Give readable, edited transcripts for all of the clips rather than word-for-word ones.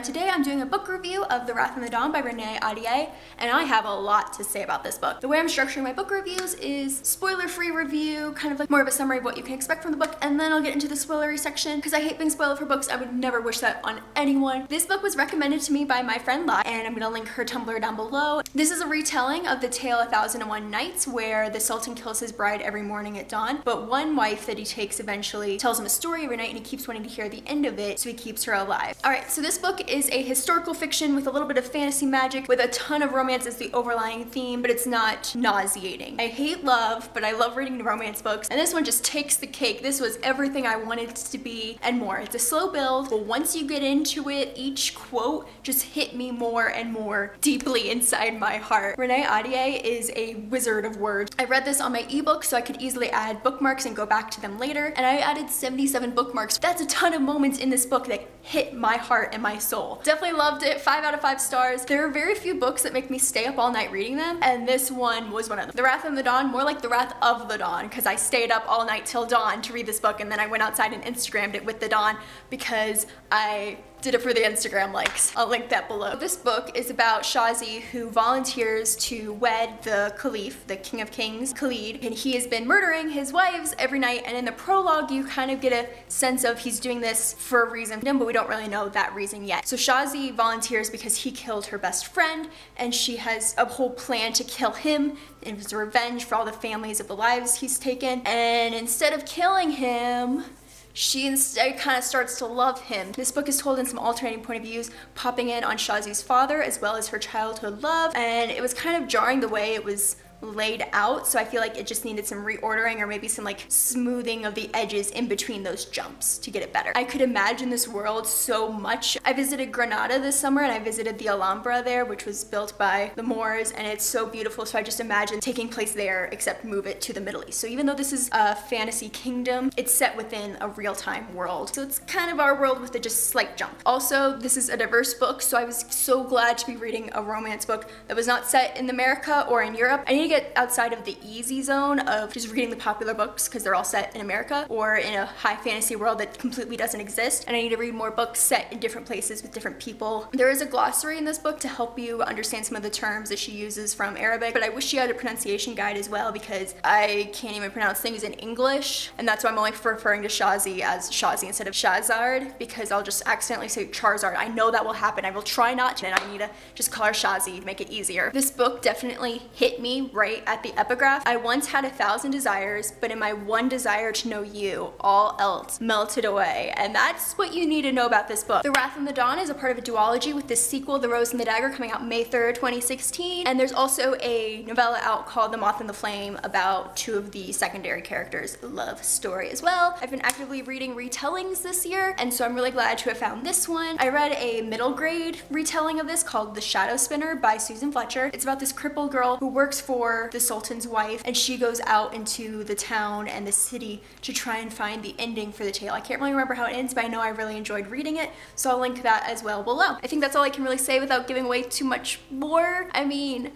and today I'm doing a book review of The Wrath in the Dawn by Renée, Ahdieh, and I have a lot to say about this book. The way I'm structuring my book reviews is spoiler-free review, kind of like more of a summary of what you can expect from the book, and then I'll get into the spoilery section because I hate being spoiled for books. I would never wish that on anyone. This book was recommended to me by my friend Laai, and I'm gonna link her Tumblr down below. This is a retelling of the tale 1001 Nights, where the Sultan kills his bride every morning at dawn, but one wife that he takes eventually tells him a story every night, and he keeps wanting to hear the end of it, so he keeps her alive. Alright, so this book is a historical fiction with a little bit of fantasy magic, with a ton of romance as the overlying theme, but it's not nauseating. I hate love, but I love reading romance books, and this one just takes the cake. This was everything I wanted it to be and more. It's a slow build, but once you get into it, each quote just hit me more and more deeply inside my heart. Renée Ahdieh is a wizard of words. I read this on my ebook so I could easily add bookmarks and go back to them later, and I added 77 bookmarks. That's a ton of moments in this book that hit my heart and my soul. Definitely loved it. 5 out of 5 stars. There are very few books that make me stay up all night reading them, and this one was one of them. The Wrath of the Dawn, more like the Wrath of the Dawn, because I stayed up all night till dawn to read this book, and then I went outside and Instagrammed it with the dawn because I did it for the Instagram likes. I'll link that below. This book is about Shazi, who volunteers to wed the Caliph, the King of Kings, Khalid, and he has been murdering his wives every night, and in the prologue you kind of get a sense of he's doing this for a reason, but we don't really know that reason yet. So Shazi volunteers because he killed her best friend, and she has a whole plan to kill him in his revenge for all the families of the lives he's taken, and instead of killing him, she instead kind of starts to love him. This book is told in some alternating point of views, popping in on Shazi's father as well as her childhood love, and it was kind of jarring the way it was laid out, so I feel like it just needed some reordering or maybe some like smoothing of the edges in between those jumps to get it better. I could imagine this world so much. I visited Granada this summer and I visited the Alhambra there, which was built by the Moors, and it's so beautiful, so I just imagine taking place there except move it to the Middle East. So even though this is a fantasy kingdom, it's set within a real-time world. So it's kind of our world with a just slight jump. Also, this is a diverse book, so I was so glad to be reading a romance book that was not set in America or in Europe. I need to get outside of the easy zone of just reading the popular books because they're all set in America or in a high fantasy world that completely doesn't exist, and I need to read more books set in different places with different people. There is a glossary in this book to help you understand some of the terms that she uses from Arabic, but I wish she had a pronunciation guide as well because I can't even pronounce things in English, and that's why I'm only referring to Shazi as Shazi instead of Shahzard, because I'll just accidentally say Charizard. I know that will happen. I will try not to, and I need to just call her Shazi to make it easier. This book definitely hit me right at the epigraph. I once had 1,000 desires, but in my one desire to know you, all else melted away. And that's what you need to know about this book. The Wrath in the Dawn is a part of a duology with the sequel, The Rose and the Dagger, coming out May 3rd, 2016. And there's also a novella out called The Moth and the Flame about 2 of the secondary characters' love story as well. I've been actively reading retellings this year, and so I'm really glad to have found this one. I read a middle grade retelling of this called The Shadow Spinner by Susan Fletcher. It's about this crippled girl who works for the Sultan's wife, and she goes out into the town and the city to try and find the ending for the tale. I can't really remember how it ends, but I know I really enjoyed reading it, so I'll link that as well below. I think that's all I can really say without giving away too much more. I mean,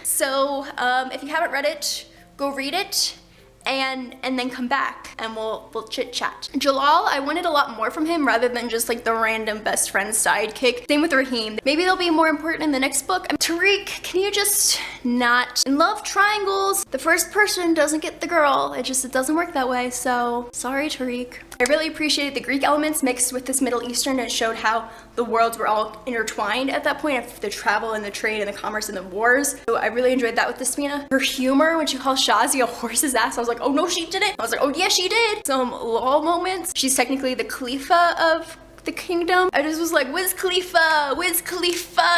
So if you haven't read it, go read it. And then come back and we'll chit chat. Jalal, I wanted a lot more from him rather than just like the random best friend sidekick. Same with Raheem. Maybe they'll be more important in the next book. Tariq, can you just not? In love triangles, the first person doesn't get the girl. It doesn't work that way, so sorry Tariq. I really appreciated the Greek elements mixed with this Middle Eastern, and it showed how the worlds were all intertwined at that point of the travel and the trade and the commerce and the wars. So I really enjoyed that with Desmina. Her humor when she calls Shazi a horse's ass, I was like, oh no she didn't. I was like, oh yeah she did. Some lol moments. She's technically the Khalifa of the kingdom. I just was like, Wiz Khalifa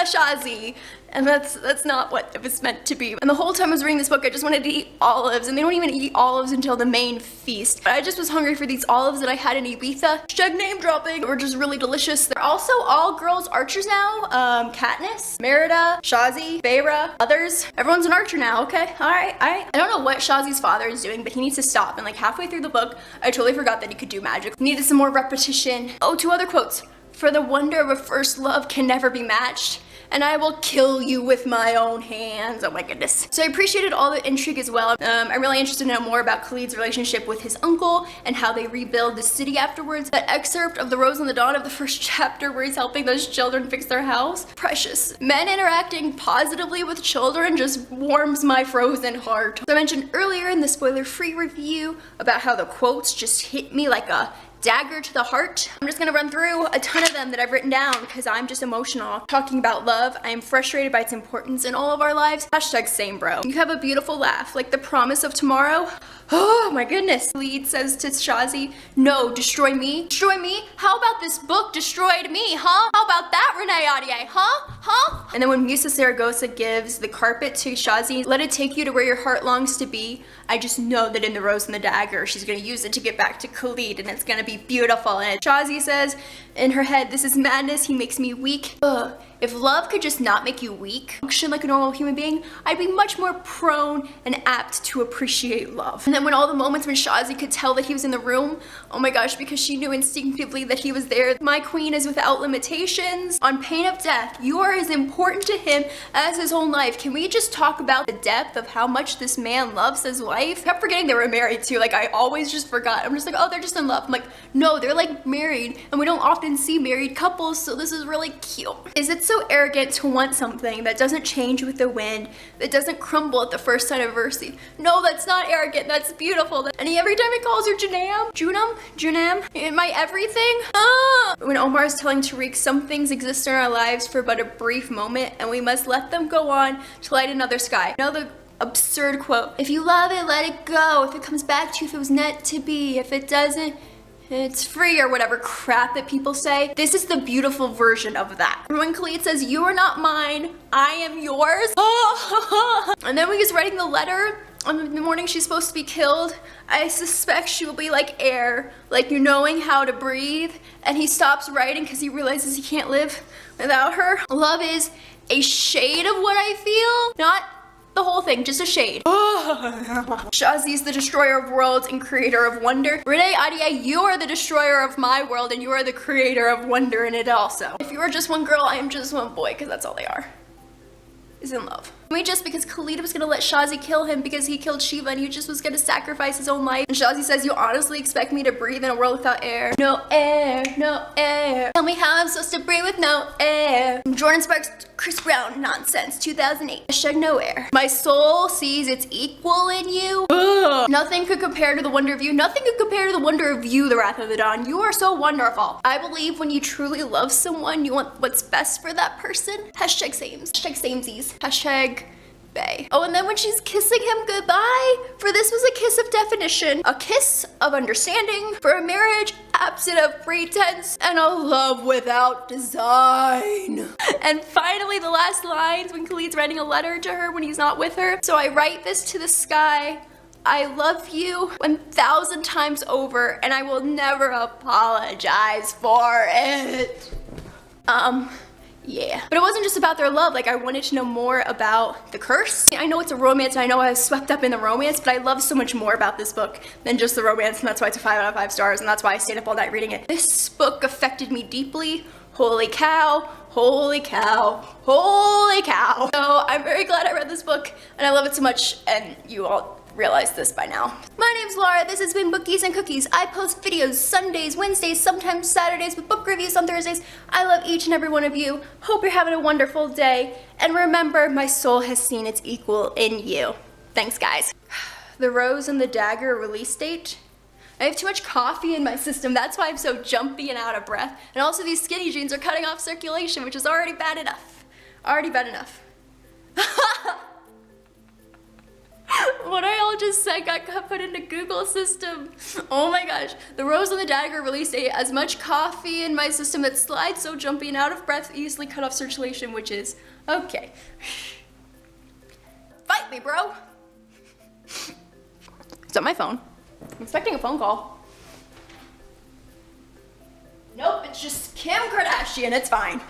Shazi. And that's not what it was meant to be. And the whole time I was reading this book, I just wanted to eat olives, and they don't even eat olives until the main feast. But I just was hungry for these olives that I had in Ibiza. Hashtag name dropping. They were just really delicious. They're also all girls archers now. Katniss, Merida, Shazi, Feyre, others. Everyone's an archer now, okay? Alright. I don't know what Shazi's father is doing, but he needs to stop. And like halfway through the book, I totally forgot that he could do magic. Needed some more repetition. Oh, 2 other quotes. For the wonder of a first love can never be matched. and I will kill you with my own hands. Oh my goodness. So I appreciated all the intrigue as well. I'm really interested to know more about Khalid's relationship with his uncle and how they rebuild the city afterwards. That excerpt of The Rose and the Dawn of the first chapter where he's helping those children fix their house. Precious. Men interacting positively with children just warms my frozen heart. So I mentioned earlier in the spoiler-free review about how the quotes just hit me like a dagger to the heart. I'm just gonna run through a ton of them that I've written down because I'm just emotional. Talking about love, I am frustrated by its importance in all of our lives. Hashtag same bro. You have a beautiful laugh, like the promise of tomorrow. Oh my goodness. Lead says to Shazi, no, destroy me. Destroy me? How about this book destroyed me, huh? How about that, Renée Ahdieh, huh? Huh? And then when Musa Saragossa gives the carpet to Shazi, let it take you to where your heart longs to be. I just know that in The Rose and the Dagger, she's gonna use it to get back to Khalid and it's gonna be beautiful. And Shazi says in her head, this is madness, he makes me weak. Ugh. If love could just not make you weak, function like a normal human being, I'd be much more prone and apt to appreciate love. And then when all the moments when Shazi could tell that he was in the room, oh my gosh, because she knew instinctively that he was there. My queen is without limitations. On pain of death, you are as important to him as his own life. Can we just talk about the depth of how much this man loves his wife? I kept forgetting they were married too. Like I always just forgot. I'm just like, oh, they're just in love. I'm like, no, they're like married and we don't often see married couples, so this is really cute. Is it so arrogant to want something that doesn't change with the wind, that doesn't crumble at the first sign of adversity? No, that's not arrogant, that's beautiful. And every time he calls her Junam, my everything. Ah! When Omar is telling Tariq some things exist in our lives for but a brief moment and we must let them go on to light another sky. You know the absurd quote, if you love it, let it go. If it comes back to you, if it was meant to be. If it doesn't, it's free, or whatever crap that people say. This is the beautiful version of that. When Khalid says, you are not mine, I am yours. And then when he's writing the letter on the morning she's supposed to be killed, I suspect she will be like air, like you're knowing how to breathe. And he stops writing because he realizes he can't live without her. Love is a shade of what I feel, not the whole thing, just a shade. Shazi is the destroyer of worlds and creator of wonder. Renée Ahdieh, you are the destroyer of my world and you are the creator of wonder in it also. If you are just one girl, I am just one boy, because that's all they are. Is in love. Just because Khalid was gonna let Shazi kill him because he killed Shiva and he just was gonna sacrifice his own life. And Shazi says, you honestly expect me to breathe in a world without air? No air, no air. Tell me how I'm supposed to breathe with no air. Jordan Sparks, Chris Brown nonsense, 2008. Hashtag no air. My soul sees its equal in you. Ugh. Nothing could compare to the wonder of you. Nothing could compare to the wonder of you, the Wrath of the Dawn. You are so wonderful. I believe when you truly love someone, you want what's best for that person. Hashtag sames. Hashtag samesies. Hashtag Bay. Oh, and then when she's kissing him goodbye, for this was a kiss of definition, a kiss of understanding, for a marriage absent of pretense, and a love without design. And finally, the last lines when Khalid's writing a letter to her when he's not with her. So I write this to the sky. I love you 1,000 times over, and I will never apologize for it. Yeah. But it wasn't just about their love, like I wanted to know more about the curse. I know it's a romance and I know I was swept up in the romance, but I love so much more about this book than just the romance, and that's why it's a 5 out of 5 stars, and that's why I stayed up all night reading it. This book affected me deeply. Holy cow, holy cow, holy cow. So I'm very glad I read this book and I love it so much, and you all realize this by now. My name's Laura, this has been Bookies and Cookies. I post videos Sundays, Wednesdays, sometimes Saturdays with book reviews on Thursdays. I love each and every one of you. Hope you're having a wonderful day. And remember, my soul has seen its equal in you. Thanks, guys. The Rose and the Dagger release date. I have too much coffee in my system. That's why I'm so jumpy and out of breath. And also these skinny jeans are cutting off circulation, which is already bad enough. Already bad enough. What I all just said got put into Google system. Oh my gosh. The Rose and the Dagger release date. As much coffee in my system that slides so jumpy and out of breath easily cut off circulation, which is okay. Fight me, bro. It's on my phone. I'm expecting a phone call. Nope, it's just Kim Kardashian. It's fine.